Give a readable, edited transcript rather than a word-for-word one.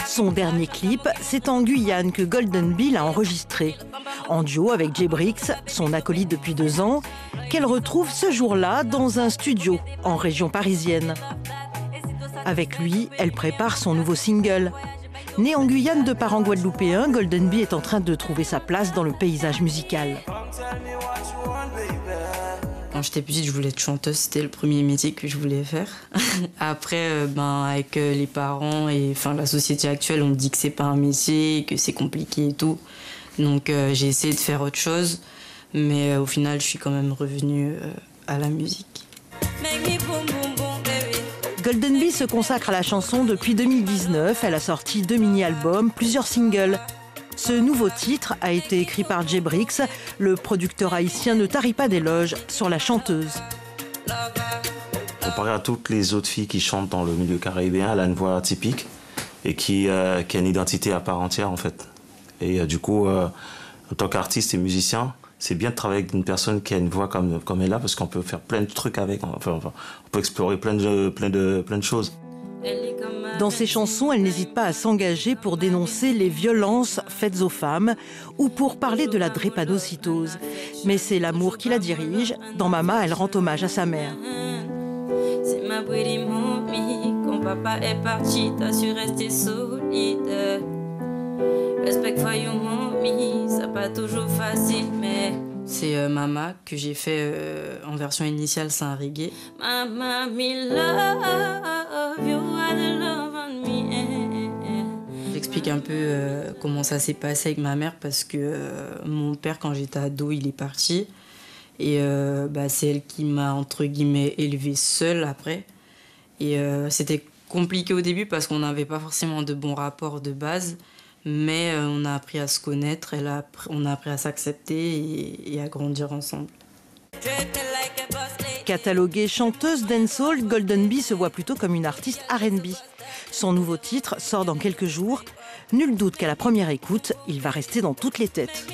Son dernier clip, c'est en Guyane que Golden Bee l'a enregistré. En duo avec Jay Brix, son acolyte depuis 2 ans, qu'elle retrouve ce jour-là dans un studio en région parisienne. Avec lui, elle prépare son nouveau single. Né en Guyane de parents guadeloupéens, Golden Bee est en train de trouver sa place dans le paysage musical. Quand j'étais petite, je voulais être chanteuse, c'était le premier métier que je voulais faire. Après, avec les parents et la société actuelle, on me dit que c'est pas un métier, que c'est compliqué et tout. Donc j'ai essayé de faire autre chose, mais au final, je suis quand même revenue à la musique. Golden Bee se consacre à la chanson depuis 2019. Elle a sorti 2 mini-albums, plusieurs singles. Ce nouveau titre a été écrit par Jay Brix. Le producteur haïtien ne tarit pas d'éloges sur la chanteuse. Comparé à toutes les autres filles qui chantent dans le milieu caribéen, elle a une voix atypique et qui a une identité à part entière en fait. Et du coup, en tant qu'artiste et musicien, c'est bien de travailler avec une personne qui a une voix comme elle a, parce qu'on peut faire plein de trucs avec. On peut explorer plein de choses. Dans ses chansons, elle n'hésite pas à s'engager pour dénoncer les violences faites aux femmes ou pour parler de la drépanocytose. Mais c'est l'amour qui la dirige. Dans Mama, elle rend hommage à sa mère. C'est ma pretty mommy. Quand papa est parti, t'as su rester solide. Respect for you, mommy. C'est pas toujours facile, mais... C'est Mama que j'ai fait en version initiale, c'est un reggae. Mama, me love you, are the love on me. J'explique un peu comment ça s'est passé avec ma mère parce que mon père, quand j'étais ado, il est parti. Et c'est elle qui m'a, entre guillemets, élevée seule après. Et c'était compliqué au début parce qu'on n'avait pas forcément de bons rapports de base. Mais on a appris à se connaître, on a appris à s'accepter et à grandir ensemble. Cataloguée chanteuse dancehall, Golden Bee se voit plutôt comme une artiste R&B. Son nouveau titre sort dans quelques jours. Nul doute qu'à la première écoute, il va rester dans toutes les têtes.